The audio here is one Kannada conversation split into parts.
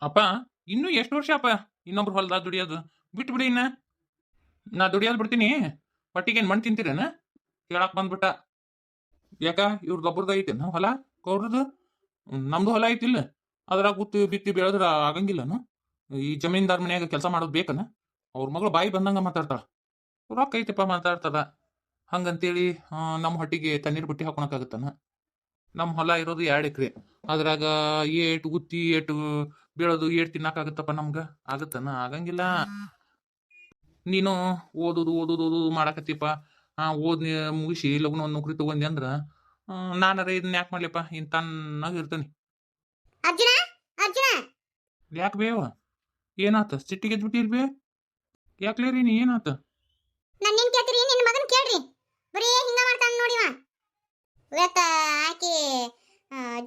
ಅಪ್ಪ ಇನ್ನೂ ಎಷ್ಟು ವರ್ಷ ಅಪ್ಪ ಇನ್ನೊಬ್ರು ಹೊಲ್ದಾಗ ದುಡಿಯೋದು ಬಿಟ್ಟು ಬಿಡಿ ಇನ್ನ ನಾ ದುಡಿಯೋದು ಬಿಡ್ತೀನಿ ಹೊಟ್ಟಿಗೇನು ಮಣ್ಣು ತಿಂತೀರೇನ ಕೇಳಕ್ ಬಂದ್ಬಿಟ್ಟ ಯಾಕ ಇವ್ರದ್ದು ಒಬ್ರದ್ದು ಐತೇನ ಹೊಲ ಗೌಡ್ರದ್ದು ನಮ್ದು ಹೊಲ ಐತಿಲ್ಲ ಅದ್ರಾಗ ಗುತ್ತಿ ಬಿತ್ತಿ ಬೆಳೆದ್ರ ಆಗಂಗಿಲ್ಲನು ಈ ಜಮೀನ್ದಾರ್ ಮನ್ಯಾಗ ಕೆಲಸ ಮಾಡೋದು ಬೇಕನ ಅವ್ರ ಮಗಳು ಬಾಯಿ ಬಂದಂಗ ಮಾತಾಡ್ತಾಳ ರೊಕ್ಕ ಐತಪ್ಪ ಮಾತಾಡ್ತದ ಹಂಗಂತೇಳಿ ನಮ್ಮ ಹೊಟ್ಟಿಗೆ ತಣ್ಣೀರ್ ಬುಟ್ಟಿ ಹಾಕೊಳಕಾಗತ್ತನ ನಮ್ಮ ಹೊಲ ಇರೋದು 2 ಎಕರೆ ಅದ್ರಾಗ ಏಟು ಗುತ್ತಿ ಏಟು ಬೀಳೋದು ಏಟ್ ತಿನ್ನಕಾಗತ್ತಪ್ಪ ನಮ್ಗ ಆಗತ್ತನ ಆಗಂಗಿಲ್ಲ ನೀನು ಓದುದು ಓದುದು ಓದುದು ಮಾಡಾಕತ್ತಿಪ್ಪ ಓದ್ ಮುಗಿಸಿ ಲಗ್ನ ಒಂದು ನೌಕರಿ ತಗೊಂಡಿ ಅಂದ್ರ ನಾನಾರ ಇದನ್ನ ಯಾಕೆ ಮಾಡ್ಲಿಪ್ಪ ಇನ್ ತನ್ನಾಗ ಇರ್ತಾನೆ ಅರ್ಜುನ ಅರ್ಜುನ ಯಾಕೆ ಬೇವ ಏನಾತ ಸಿಟ್ಟಿಗೆ ಎದ್ಬಿಟ್ಟಿರ್ಬೇ ಯಾಕ್ಲೇ ರೀ ನೀ ಏನಾತ ನನ್ನೇನ್ ಕೇಳ್ತೀರಿ ನಿನ್ನ ಮಗನ್ ಕೇಳ್ರಿ ಬರೀ ಹಿಂಗ ಮಾಡ್ತಾನ ನೋಡಿವ ಇವತ್ತ ಆಕಿ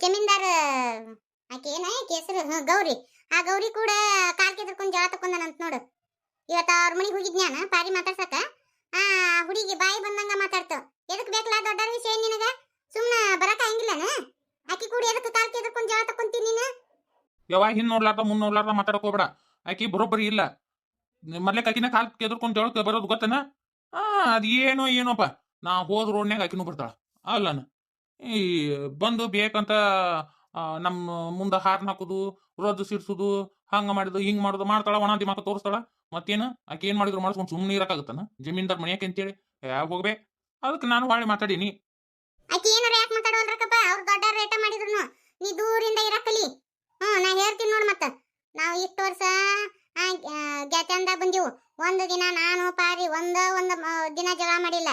ಜಮೀನ್ದಾರ ಆಕಿ ಏನ ಆಕಿ ಹೆಸರು ಗೌರಿ ಆ ಗೌರಿ ಕೂಡ ಕಾಲ್ ಕೆದರ್ಕೊಂಡ್ ಜಳ ತಕೊಂಡನಂತ ನೋಡು ಇವತ್ತ ಅವ್ರ ಮನಿಗೆ ಹೋಗಿದ್ನ್ಯಾನ ಪಾರಿ ಮಾತಾಡ್ಸಕ ಆ ಹುಡುಗಿ ಬಾಯಿ ಬಂದಂಗ ಮಾತಾಡ್ತು ಎದಕ್ ಬೇಕಲ್ಲ ದೊಡ್ಡ ವಿಷಯ ನಿನಗ ಸುಮ್ನ ಬರಕ ಹಂಗಿಲ್ಲನ ಆಕಿ ಕೂಡ ಎದಕ್ ಕಾಲ್ ಕೆದರ್ಕೊಂಡ್ ಜಳ ತಕೊಂತೀನಿ ನೀನು ಯಾವ ಹಿಂದ್ ನೋಡ್ಲಾರ್ದ ಮುಂದ್ ನೋಡ್ಲಾರ್ದ ಮಾತಾಡಕ್ ಹೋಗ್ಬೇಡ ಆಕಿ ಬರೋಬ್ಬರಿ ಇಲ್ಲ ಮೊದ್ಲೇಕ್ ಆಕಿನ ಕಾಲ್ ಕೆದರ್ಕೊಂಡ್ ಜಳಕ್ಕೆ ಬರೋದು ಗೊತ್ತನ ಅದ್ ಏನೋಪ್ಪ ನಾ ಹೋದ್ ರೋಡ್ನ್ಯಾಗ ಆಕಿನೂ ಬರ್ತಾಳ ಅಲ್ಲನ ಈ ಬಂದು ಬೇಕಂತ ನಮ್ಮ ಮುಂದೆ ಹಾರ್ನ್ ಹಾಕುದು ರದ್ದು ಸಿಡ್ಸುದು ಹಂಗ ಮಾಡಿದು ಹಿಂಗ್ ಮಾಡುದು ಮಾಡ್ತಾಳ ಒಣ ದಿಮಾಕ ತೋರಿಸ್ತಾಳ ಮತ್ತೇನು ಆಕೆ ಏನ್ ಮಾಡಿದ್ರು ಮಾಡಿಸ್ಕೊಂಡು ಸುಮ್ಮನೆ ಇರಕ್ಕಾಗತ್ತನ ಜಮೀನ್ದಾರ್ ಮನೆಯಾಕೆ ಅಂತೇಳಿ ಹೋಗ್ಬೇ ಅದಕ್ಕೆ ನಾನು ಹೊಳ್ಳಿ ಮಾತಾಡೀನಿ ಆಕಿ ಏನಾರ ಯಾಕೆ ಮಾತಾಡೋಲ್ರಕ್ಕಪ್ಪ ಅವ್ರು ದೊಡ್ಡ ರೇಟ ಮಾಡಿದ್ರು ನೀ ದೂರಿಂದ ಇರಕಲಿ ನಾ ಹೇಳ್ತೀನಿ ನೋಡ್ ಮತ್ತ ನಾವು ಇಷ್ಟು ವರ್ಷ ಗ್ಯಾಚಂದ ಬಂದೀವು ಒಂದು ದಿನ ನಾನು ಪಾರಿ ಒಂದ ದಿನ ಜಗಳ ಮಾಡಿಲ್ಲ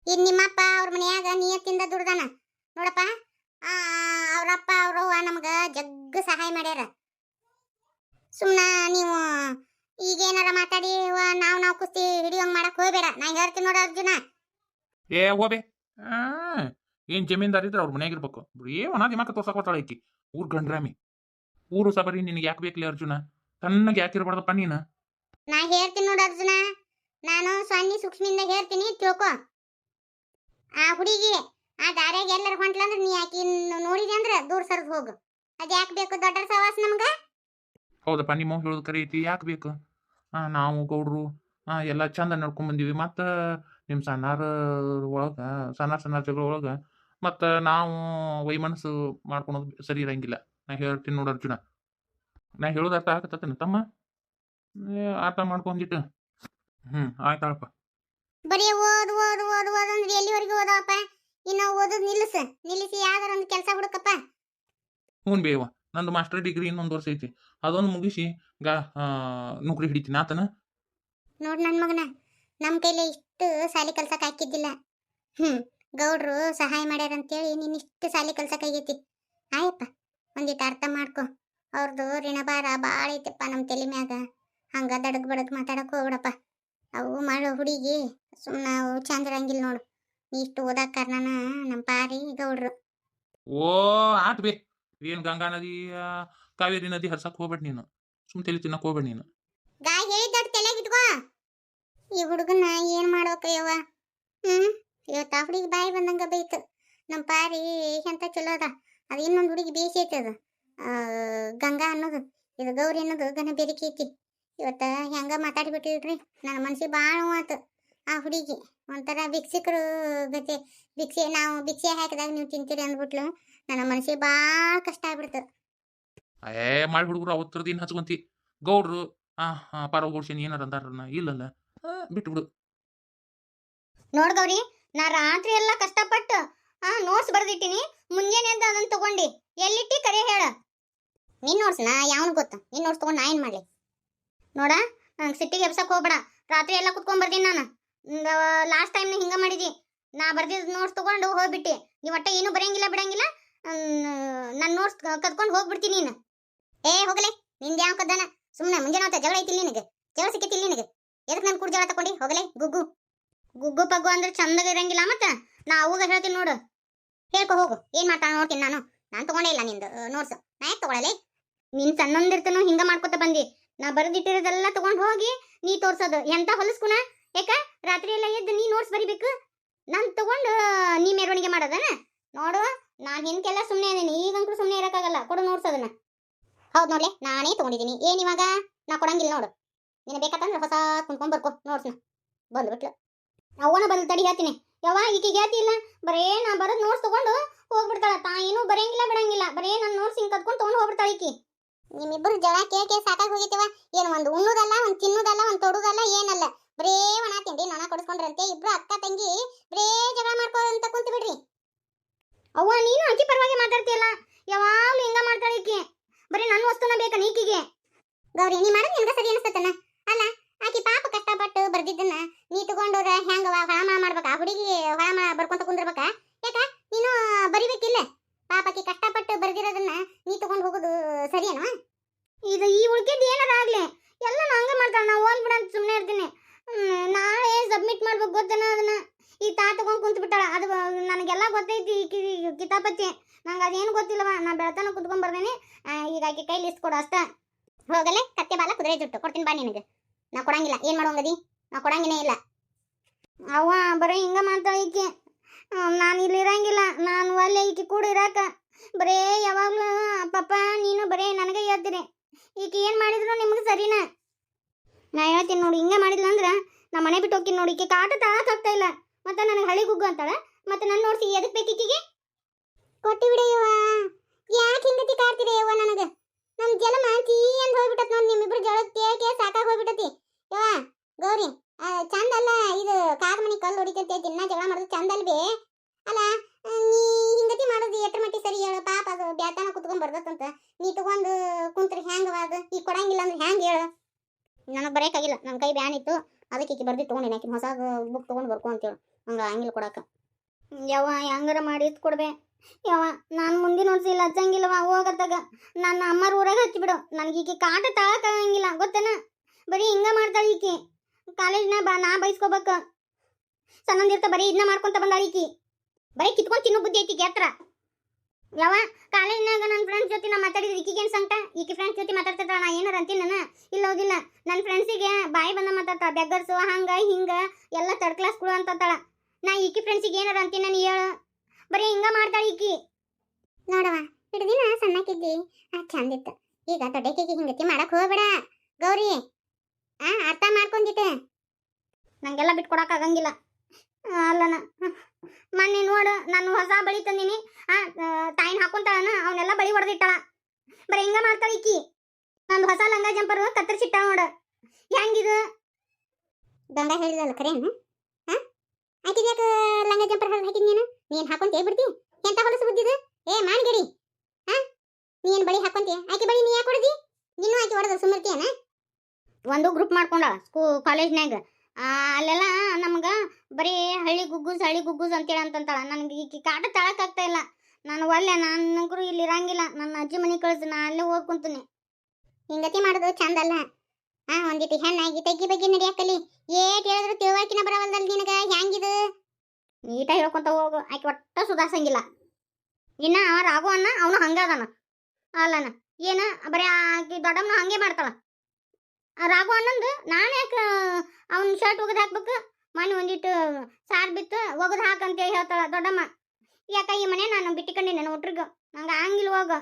ಇನ್ ನಿಮ್ಮಪ್ಪ ಅವ್ರ ಮನೆಯಾಗ ನಿಯತ್ತಿಂದ ದುಡ್ದಾನ ನೋಡಪ್ಪ ಅವ್ರಪ್ಪ ಅವ್ರವ್ವ ನಮ್ಗ ಜಗ್ಗ ಸಹಾಯ ಮಾಡ್ಯಾರ ಸುಮ್ನ ನೀವು ಈಗೇನಾರ ಮಾತಾಡಿ ನಾವು ಕುಸ್ತಿ ಹಿಡಿಯೋಂಗ್ ಮಾಡಕ್ ಹೋಗ್ಬೇಡ ನಾ ಹೇಳ್ತೀನಿ ನೋಡ ಅರ್ಜುನ ಹೋಬೆ ಏನ್ ಜಮೀನ್ದಾರ್ ಇದ್ರೆ ಅವ್ರ ಮನ್ಯಾಗ ಇರ್ಬೇಕು ಒಣ ದಿಮಾಕ ತೋರ್ಸಕ್ ಬರ್ತಾಳ ಈಕಿ ಊರ್ ಗಂಡ್ರಾಮಿ ಊರು ಸಬರಿ ನಿನಗೆ ಯಾಕೆ ಬೇಕಲಿ ಅರ್ಜುನ ತನ್ನಗೆ ಯಾಕೆ ಇರ್ಬಾರ್ದಪ್ಪ ನೀನು ನಾ ಹೇಳ್ತೀನಿ ನೋಡ ಅರ್ಜುನ ನಾನು ಸೊನ್ನಿ ಸೂಕ್ಷ್ಮಿಂದ ಹೇಳ್ತೀನಿ ತಿಳ್ಕೊ ಆ ಹುಡುಗಿ ಆ ದಾರ್ಯಾಗ ಎಲ್ಲರ ಹೊಂಟ್ಲಂದ್ರ ನೀ ಆಕಿ ನೋಡಿದಿ ಅಂದ್ರ ದೂರ ಸರ್ದ್ ಹೋಗು ಅದ್ ಯಾಕೆ ಬೇಕು ದೊಡ್ಡ ಸವಾಸ ನಮ್ಗ ಹೌದಪ್ಪ ನಿಮ್ಮ ಹೇಳೋದು ಕರೆ ಐತಿ ಯಾಕೆ ಬೇಕು ನಾವು ಗೌಡ್ರು ಎಲ್ಲ ಚಂದ ನಡ್ಕೊಂಡ್ ಬಂದೀವಿ ಮತ್ತ ನಿಮ್ಮ ಸಣ್ಣಾರ ಒಳಗ ಸಣ್ಣ ಜಗಳ ಒಳಗ ಮತ್ತ ನಾವು ವೈಮನಸ್ಸು ಮಾಡ್ಕೊಳೋದು ಸರಿ ಇರಂಗಿಲ್ಲ ನಾ ಹೇಳ್ತೀನಿ ನೋಡ ಅರ್ಜುನ ನಾ ಹೇಳೋದು ಅರ್ಥ ಆಗತ್ತನ ತಮ್ಮ ಅರ್ಥ ಮಾಡ್ಕೊಂಡಿಟ್ಟು ಆಯ್ತಾಳಪ್ಪ ಬರೀ ಓದ್ ಓದ್ ಓದ್ ಓದ್ ಅಂದ್ರೆ ಎಲ್ಲಿವರೆಗೂ ಓದಪ್ಪ ಇನ್ನು ಓದೋದ್ ನಿಲ್ಲಿಸಿ ಯಾವ್ದಾರ ಒಂದು ಕೆಲಸ ಹುಡುಕಪ್ಪ ಹ್ಞೂ ಬೇವ ನಂದು ಮಾಸ್ಟರ್ ಡಿಗ್ರಿ ಇನ್ನೊಂದು ವರ್ಷ ಐತಿ ಅದೊಂದು ಮುಗಿಸಿ ನೌಕರಿ ಹಿಡಿತೀನಿ ಆತನ ನೋಡ್ ನನ್ ಮಗನ ನಮ್ ಕೈಲಿ ಇಷ್ಟು ಸಾಲಿ ಕಲ್ಸಕ್ ಹಾಕಿದ್ದಿಲ್ಲ ಗೌಡ್ರು ಸಹಾಯ ಮಾಡ್ಯಾರ ಅಂತೇಳಿ ನೀನ್ ಇಷ್ಟು ಸಾಲಿ ಕಲ್ಸಕ್ ಆಗೈತಿ ಆಯಪ್ಪ ಒಂದಿಟ್ಟು ಅರ್ಥ ಮಾಡ್ಕೊ ಅವ್ರದ್ದು ಋಣಭಾರ ಬಾಳ ಐತಪ್ಪ ನಮ್ ತಲೆ ಮ್ಯಾಗ ಹಂಗ ದಡಗ್ ಬಡಗ್ ಮಾತಾಡಕ್ ಹೋಗ್ಬಿಡಪ್ಪ ಅವು ಮಾಡೋ ಹುಡುಗಿ ಸುಮ್ಮನ ಅವು ಚಂದ ಇರಂಗಿಲ್ಲ ನೋಡು ನೀ ಇಷ್ಟು ಓದಾಕ ಕಾರಣನ ನಮ್ಮ ಪಾರಿ ಗೌಡ್ರು ಓ ಆತ್ ಬೇ ಏನ್ ಗಂಗಾ ನದಿ ಕಾವೇರಿ ನದಿ ಹರ್ಸಕ್ ಹೋಗ್ಬೇಡ ನೀನು ಸುಮ್ ತಲೆ ತಿನ್ನಕ್ ಹೋಗ್ಬೇಡ ನೀನು ಗಾಯ ಹೇಳಿದ ತಲೆಗೆ ಇಟ್ಕೋ ಈ ಹುಡುಗನ ಏನ್ ಮಾಡ್ಬೇಕಯ್ಯವ ಇವತ್ತು ಆ ಹುಡುಗಿ ಬಾಯಿ ಬಂದಂಗ ಬೈತು ನಮ್ಮ ಪಾರಿ ಎಂತ ಚಲೋ ಅದ ಅದು ಇನ್ನೊಂದು ಹುಡುಗಿ ಬೇಸಿ ಐತಿ ಅದು ಗಂಗಾ ಅನ್ನೋದು ಇದು ಗೌರಿ ಅನ್ನೋದು ಗನ ಬೆರಿಕೆ ಐತಿ ಇವತ್ತ ಹೆಂಗ ಮಾತಾಡ್ಬಿಟ್ಟಿಲ್ರಿ ನನ್ನ ಮನ್ಸಿಗೆ ಭಾಳ ಆತು ಆ ಹುಡುಗಿ ಒಂಥರ ಭಿಕ್ಷಕರು ಗತಿ ಭಿಕ್ಷೆ ಹಾಕಿದಾಗ ನೀವು ತಿಂತೀರಿ ಅಂದ್ಬಿಟ್ಲು ನನ್ನ ಮನಸ್ಸಿಗೆ ಭಾಳ ಕಷ್ಟ ಆಗ್ಬಿಡ್ತು ಮಾಡಿ ಹುಡುಗರು ಅವತ್ತರ ದಿನ ಹಚ್ಕೊಂತಿ ಗೌಡ್ರು ಪರ ಗೋಡ್ಸೇನಿ ಏನಾರ ಅಂದಾರನ್ನ ಇಲ್ಲಲ್ಲ ಬಿಟ್ಟು ಬಿಡು ನೋಡ್ ಗೌರಿ ನಾ ರಾತ್ರಿ ಎಲ್ಲ ಕಷ್ಟಪಟ್ಟು ನೋಟ್ಸ್ ಬರ್ದಿಟ್ಟಿನಿ ಮುಂಜಾನೆ ಅಂತ ಅದನ್ನ ತಗೊಂಡಿ ಎಲ್ಲಿಟ್ಟಿ ಕರೆ ಹೇಳ ನಿನ್ ನೋಟ್ಸ್ ನಾ ಯಾವನ್ ಗೊತ್ತ ನಿನ್ ನೋಟ್ಸ್ ತಗೊಂಡ್ ನಾ ಏನ್ ಮಾಡ್ಲಿ ನೋಡ ನಂಗೆ ಸಿಟ್ಟಿಗೆ ಎಬ್ಸಕ್ ಹೋಗ್ಬೇಡ ರಾತ್ರಿ ಎಲ್ಲ ಕುತ್ಕೊಂಡ್ ಬರ್ದೀನಿ ನಾನು ಲಾಸ್ಟ್ ಟೈಮ್ ಹಿಂಗ ಮಾಡಿದಿ ನಾ ಬರ್ದಿದ್ ನೋಟ್ಸ್ ತಗೊಂಡು ಹೋಗ್ಬಿಟ್ಟಿ ನೀವ್ ಒಟ್ಟ ಏನು ಬರೆಯಂಗಿಲ್ಲ ಬಿಡಂಗಿಲ್ಲ ನನ್ನ ನೋಟ್ಸ್ ಕದ್ಕೊಂಡು ಹೋಗ್ಬಿಡ್ತೀನಿ ನೀನು ಹೋಗಲೇ ನಿಂದ ಯಾವ ಕದ್ದಾನ ಸುಮ್ಮನೆ ಮುಂಜಾನೆ ಹೊತ್ತ ಜಗಳ ಐತಿಲ್ಲ ನಿನಗೆ ಜಗಳ ಸಿಕ್ಕೈತಿಲ್ಲ ನಿನಗೆ ಎದಕ್ಕೆ ನಾನು ಕೂಡ ಜಗಳ ತಗೊಂಡಿ ಹೋಗಲೇ ಗುಗ್ಗು ಪಗ್ಗು ಅಂದ್ರೆ ಚಂದಾಗ ಇರಂಗಿಲ್ಲ ಮತ್ತ ನಾ ಅವಾಗ ಹೇಳ್ತೀನಿ ನೋಡು ಹೇಳ್ಕೊ ಹೋಗು ಏನ್ ಮಾಡ್ತಾಳ ನೋಡ್ತೀನಿ ನಾನು ತಗೊಂಡೇ ಇಲ್ಲ ನಿಂದು ನೋಟ್ಸ್ ನಾ ಯಾಕೆ ತಗೊಳಲೇ ನೀನ್ ಸಣ್ಣಂದಿರ್ತನೂ ಹಿಂಗ ಮಾಡ್ಕೊತ ಬಂದಿ ನಾ ಬರೆದಿಟ್ಟಿರೋದೆಲ್ಲ ತಗೊಂಡ್ ಹೋಗಿ ನೀ ತೋರ್ಸೋದು ಎಂತ ಹೊಲಸ್ಕುನ ಯಾಕ ರಾತ್ರಿ ಎಲ್ಲ ಎದ್ದು ನೀ ನೋಟ್ಸ್ ಬರಿಬೇಕು ನಾನ್ ತಗೊಂಡು ನೀ ಮೆರವಣಿಗೆ ಮಾಡೋದನ ನೋಡು ನಾನ್ ಹಿಂದೆಲ್ಲ ಸುಮ್ಮನೆ ಅದೀನಿ ಈಗಂತೂ ಸುಮ್ಮನೆ ಇರಕ್ಕಾಗಲ್ಲ ಕೊಡು ನೋಟ್ಸ್ ಅದನ್ನ ಹೌದು ನೋಡ್ಲೆ, ನಾನೇ ತಗೊಂಡಿದ್ದೀನಿ. ಏನ್ ಇವಾಗ ನಾ ಕೊಡಂಗಿಲ್ಲ ನೋಡು. ನಿನ್ನ ಬೇಕಾತಂದ್ರೆ ಹೊಸ ಕುಂತ್ಕೊಂಡ್ ಬರ್ಕೊ ನೋಡ್ಸ್ನ. ಬಂದ್ಬಿಟ್ಲು. ಅವನ ಬಂದು ತಡಿ ಹೇಳ್ತೀನಿ. ಯವ್ವ ಈಕಿಗೆ ಹೇಳ್ತಿ ಇಲ್ಲ, ಬರೇ ನಾ ಬರೋದ್ ನೋಟ್ಸ್ ತಗೊಂಡು ಹೋಗ್ಬಿಡ್ತಾಳ. ತಾಯಿನೂ ಬರಂಗಿಲ್ಲ ಬಿಡಂಗಿಲ್ಲ, ಬರೇ ನನ್ನ ನೋಟ್ಸ್ ಹಿಂಗ್ ಕದ್ಕೊಂಡು ತಗೊಂಡು ಹೋಗ್ಬಿಡ್ತಾಳ ಈಕಿ. ನಿಮ್ಮಿಬ್ಬರು ಜಗಳ ಕೇಳಿ ಸಾಕಾಗಿ ಹೋಗಿತ್ತವ. ಏನು ಒಂದು ಉಣ್ಣುದಲ್ಲ, ಒಂದು ತಿನ್ನುದಲ್ಲ, ಒಂದು ತೊಡುದಲ್ಲ, ಏನಲ್ಲ, ಬರೇ ಒಣ ತಿಂಡಿ ನೊಣ ಕೊಡಿಸ್ಕೊಂಡ್ರಂತೆ ಇಬ್ರು ಅಕ್ಕ ತಂಗಿ ಬರೇ ಜಗಳ ಮಾಡ್ಕೊಂತ ಕುಂತು ಬಿಡ್ರಿ. ಅವ್ವ ನೀನು ಅಕ್ಕಿ ಪರವಾಗಿ ಮಾತಾಡ್ತೀಯಲ್ಲ, ಯಾವಾಗ್ಲೂ ಹಿಂಗ ಮಾಡ್ತಾಳ ಈಕಿ. ಬರೀ ನನ್ನ ವಸ್ತುನ ಬೇಕಾ ಈಕಿಗೆ? ಗೌರಿ ನೀ ಮಾಡೋದು ನಿನಗ ಸರಿ ಅನಿಸ್ತತನ? ಅಲ್ಲ ಆಕಿ ಪಾಪ ಕಷ್ಟಪಟ್ಟು ಬರ್ದಿದ್ದನ್ನ ನೀ ತಗೊಂಡೋರ ಹೆಂಗವ ಹೊಳಮ ಮಾಡ್ಬೇಕಾ? ಹುಡುಗಿ ಹೊಳಮ ಬರ್ಕೊಂತ ಕುಂದಿರ್ಬೇಕಾ? ಯಾಕ ನೀನು ಬರಿಬೇಕಿಲ್ಲ? ಪಾಪ ಆಕಿ ಕಷ್ಟಪಟ್ಟು ಬರ್ದಿರೋದನ್ನ ನೀ ತಗೊಂಡು ಹೋಗೋದು ಸರಿಯೇನವ? ಇದು ಈ ಉಳ್ಕಿದ್ದು ಏನಾರ ಆಗ್ಲಿ ಎಲ್ಲ ನಾ ಹಂಗ ಮಾಡ್ತಾಳ. ನಾ ಹೋಲ್ ಬಿಡ ಅಂತ ಸುಮ್ಮನೆ ಇರ್ತೀನಿ. ನಾಳೆ ಸಬ್ಮಿಟ್ ಮಾಡ್ಬೇಕು ಗೊತ್ತೇನ ಅದನ್ನ. ಈ ತಾ ತಗೊಂಡ್ ಕುಂತ ಬಿಟ್ಟಾಳ. ಅದು ನನಗೆಲ್ಲ ಗೊತ್ತೈತಿ ಈ ಕಿತಾಪತಿ. ನಂಗೆ ಅದೇನು ಗೊತ್ತಿಲ್ಲವ. ನಾ ಬೆಳತನ ಕುತ್ಕೊಂಡ್ ಬರ್ದೇನೆ. ಈಗ ಆಕಿ ಕೈ ಲಿಸ್ಟ್ ಕೊಡು ಅಷ್ಟ. ಹೋಗಲೆ ಕತ್ತೆ ಬಾಲ ಕುದುರೆ ಜುಟ್ಟು ಕೊಡ್ತೀನಿ ಬಾ ನಿನಗೆ. ನಾ ಕೊಡಂಗಿಲ್ಲ. ಏನ್ ಮಾಡೋಂಗದಿ? ನಾ ಕೊಡಂಗಿನೇ ಇಲ್ಲ. ಅವ್ವ ಬರೀ ಹಿಂಗ ಮಾಡ್ತಾಳ ಈಕಿ. ನಾನು ಇಲ್ಲಿ ಇರಂಗಿಲ್ಲ. ನಾನು ಅಲ್ಲೇ ಈಕಿ ಕೂಡ ಇರಾಕ. ಬರೇ ಯಾವಾಗ್ಲೂ ಪಪ್ಪ ನೀನು ಬರೇ ನನಗೆ ಹೇಳ್ತೀರಿ. ಈಕಿ ಏನ್ ಮಾಡಿದ್ರು ನಿಮ್ಗೆ ಸರಿನಾ? ನಾ ಹೇಳ್ತೀನಿ ನೋಡಿ, ಹಿಂಗ ಮಾಡಿದ್ಲ ಅಂದ್ರ ನಾ ಮನೆ ಬಿಟ್ಟು ಹೋಗ್ತೀನಿ ನೋಡಿ. ಈಕಿ ಕಾಟ ತಾಳಕ್ಕಾಗ್ತಾ ಇಲ್ಲ. ಮತ್ತೆ ನನಗೆ ಹಳಿ ಗುಗ್ಗು ಅಂತಾಳ. ಮತ್ತೆ ನನ್ನ ನೋಡ್ಸಿ ಎದಕ್ ಬೇಕು ಈಕಿಗೆ? ಕೊಟ್ಟಿ ಬಿಡಯ್ಯವ್ವ. ಯಾಕೆ ಹಿಂಗತಿ ಕಾಡ್ತೀರಯ್ಯವ್ವ ನನಗೆ? ನನ್ನ ಜಲಮ ಚೀ ಅಂತ ಹೋಗ್ಬಿಟ್ಟತ್ ನೋಡಿ. ನಿಮ್ಮಿಬ್ರು ಜಳಕ್ಕೆ ಸಾಕಾಗಿ ಹೋಗ್ಬಿಟ್ಟತಿ. ಯವ್ವ ಗೌರಿ, ಚಂದ ಅಲ್ಲ ಇದು ಕಾಗಮನಿ ಕಲ್ಲು ಹೊಡಿತೈತೆ ದಿನ ಜಗಳ ಮಾಡೋದು ಚಂದ ಅಲ್ವೇ? ಅಲ್ಲ ನೀ ಹಿಂಗತಿ ಮಾಡೋದು ಎಟ್ರ ಮಟ್ಟಿ ಸರಿ ಹೇಳು? ಪಾಪ ಅದು ಬ್ಯಾತಾನ ಕುತ್ಕೊಂಡ್ ಬರ್ದತ್ತಂತ ನೀ ತಗೊಂಡು ಕುಂತ್ರಿ ಹೆಂಗವ ಅದು? ಈಗ ಕೊಡಂಗಿಲ್ಲ ಅಂದ್ರೆ ಹೆಂಗೆ ಹೇಳು? ನನಗೆ ಬರೆಯಕ್ಕಾಗಿಲ್ಲ, ನನ್ನ ಕೈ ಬ್ಯಾನ್ ಇತ್ತು. ಅದಕ್ಕೆ ಈಕಿ ಬರ್ದಿ ತೊಗೊಂಡಿನಿ. ಆಕಿ ಹೊಸ ಬುಕ್ ತೊಗೊಂಡು ಬರ್ಕೊ ಅಂತೇಳು. ಹಂಗೆ ಹಂಗಿಲ್ಲ ಕೊಡಕ. ಯವ್ವ ಹೆಂಗಾರ ಮಾಡಿ ಕೊಡ್ಬೇ ಯವ್ವ. ನಾನು ಮುಂದಿನ ವರ್ಷ ಇಲ್ಲ ಹಚ್ಚಂಗಿಲ್ಲವ. ಹೋಗತ್ತಾಗ ನನ್ನ ಅಮ್ಮರ ಊರಾಗ ಹಚ್ಚಿಬಿಡು. ನನಗೆ ಈಕಿ ಕಾಟ ತಾಳಕ್ಕಾಗಂಗಿಲ್ಲ ಗೊತ್ತೇನ? ಬರೀ ಹಿಂಗ ಮಾಡ್ತಾಳ ಈಕಿ. ಕಾಲೇಜ್ನ ನಾ ಬೈಸ್ಕೋಬೇಕು. ಸಣ್ಣಂದಿರ್ತ ಬರೀ ಇದನ್ನ ಮಾಡ್ಕೊಂತ ಬಂದಾಳ ಈಕಿ. ಬರೀ ಕಿತ್ಕೊಂಡು ತಿನ್ನೋ ಬುದ್ಧಿ ಐತಿ ಹತ್ರ. ಯಾವ ಕಾಲೇಜ್ನಾಗ ನನ್ನ ಫ್ರೆಂಡ್ಸ್ ಜೊತೆ ನಾ ಮಾತಾಡಿದ್ರೆ ಈಕಿಗೇನು ಸಂಕಟ? ಈಕಿ ಫ್ರೆಂಡ್ಸ್ ಜೊತೆ ಮಾತಾಡ್ತಿರ್ತಾಳ. ನಾ ಏನಾರ ಅಂತೀನಿ ನಾನು? ಇಲ್ಲ ಹೋದಿಲ್ಲ. ನನ್ನ ಫ್ರೆಂಡ್ಸಿಗೆ ಬಾಯಿ ಬಂದ ಮಾತಾಡ್ತಾಳ. ಬೆಗ್ಗರ್ಸು ಹಂಗ ಹಿಂಗ ಎಲ್ಲ ಥರ್ಡ್ ಕ್ಲಾಸ್ಗಳು ಅಂತಾಳ. ನಾ ಈಕಿ ಫ್ರೆಂಡ್ಸಿಗೆ ಏನಾರ ಅಂತೀನಿ ನಾನು ಹೇಳು? ಬರೀ ಹಿಂಗ ಮಾಡ್ತಾಳ ಈಕಿ. ನೋಡವ ಹಿಡ್ದಿನ ಸಣ್ಣಕ್ಕಿದ್ದಿ ಚಂದಿತ್ತು. ಈಗ ದೊಡ್ಡಕ್ಕಿಗೆ ಹಿಂಗತಿ ಮಾಡಕ್ ಹೋಗ್ಬೇಡ ಗೌರಿ. ಅರ್ಥ ಮಾಡ್ಕೊಂಡಿಟ್ಟೆ. ನಂಗೆಲ್ಲ ಬಿಟ್ಕೊಡಕ್ ಆಗಂಗಿಲ್ಲ. ಅಲ್ಲನ ಮೊನ್ನೆ ನೋಡು ನಾನು ಹೊಸ ಬಳಿ ತಂದಿನಿ. ತಾಯಿನ ಹಾಕೊಂತಾಳನ ಅವನ್ನೆಲ್ಲ ಬಳಿ ಹೊಡೆದಿಟ್ಟಾಳ. ಬರೀ ಹಿಂಗ ಮಾಡ್ತಾಳ ಈಕಿ. ನಂದು ಹೊಸ ಲಂಗ ಜಂಪರ್ ಕತ್ತರಿಸಿಟ್ಟಾಳ ನೋಡು. ಹೆಂಗಿದು? ಗಂಗ ಹೇಳಿದಲ್ಲ ಕರೇನು? ಆಕಿದ್ಯಾಕ ಲಂಗ ಜಂಪರ್ ಹಾಕಿದ್ ನೀನು ಹಾಕೊಂತ ಬಿಡ್ತಿ? ಎಂತ ಹೊಲಸು ಬುದ್ಧಿದು? ಏ ಮಾನ್ಗಡಿ, ನೀನ್ ಬಳಿ ಹಾಕೊಂತಿ? ಆಕಿ ಬಳಿ ನೀ ಯಾಕೆ ಹೊಡೆದಿ? ನೀನು ಆಕಿ ಹೊಡೆದ ಸುಮ್ಮರ್ತಿಯನ? ಒಂದು ಗ್ರೂಪ್ ಮಾಡ್ಕೊಂಡ ಕಾಲೇಜ್ನಾಗ. ಅಲ್ಲೆಲ್ಲ ನಮ್ಗೆ ಬರೀ ಹಳ್ಳಿ ಗುಗ್ಗುಸ್ ಅಂತೇಳಿ ಅಂತಂತಾಳ. ನನಗೆ ಈಕಿ ಕಾಟ ತಾಳಕ್ಕಾಗ್ತಾ ಇಲ್ಲ. ನಾನು ಒಲ್ಲೆ, ನನಗೂ ಇಲ್ಲಿ ಇರಂಗಿಲ್ಲ. ನನ್ನ ಅಜ್ಜಿ ಮನೆ ಕಳಿಸಿ ನಾ ಅಲ್ಲೇ ಹೋಗಿ ಕುಂತೀನಿ. ಹಿಂಗತಿ ಮಾಡೋದು ಚಂದ ಅಲ್ಲ. ಒಂದಿಟ್ಟು ಹೆಣ್ಣಾಗಿ ತಗ್ಗಿ ಬಗ್ಗೆ ನಡಿಯಾಕಲಿ. ಏಟ್ ಹೇಳಿದ್ರು ತಿಳುವಳಿಕೆನ ಬರವಲ್ದಲ್ಲ ನಿನಗ. ಹೆಂಗಿದು? ನೀಟಾಗಿ ಹೇಳ್ಕೊಂತ ಹೋಗು. ಆಕಿ ಒಟ್ಟ ಸುಧಾರ್ಸಂಗಿಲ್ಲ. ಇನ್ನ ಅವ ರಾಘು ಅನ್ನ ಅವನು ಹಂಗ ಅದಾನ ಅಲ್ಲನ. ಏನ ಬರೀ ಆಕಿ ದೊಡ್ಡಮ್ಮನ ಹಂಗೆ ಮಾಡ್ತಾಳ. ರಾಘು ಅಣ್ಣಂದು ನಾನು ಯಾಕೆ ಅವ್ನ ಶರ್ಟ್ ಒಗದು ಹಾಕ್ಬೇಕು? ಮನೆ ಒಂದಿಟ್ಟು ಸಾರ್ ಬಿತ್ತು ಒಗದು ಹಾಕಂತೇಳಿ ಹೇಳ್ತಾಳ ದೊಡ್ಡಮ್ಮ. ಯಾಕ ಈ ಮನೆ ನಾನು ಬಿಟ್ಟಿಕೊಂಡಿನಿ ಒಟ್ರಿಗ. ನಂಗೆ ಹಂಗಿಲ್ಲ ಹೋಗ.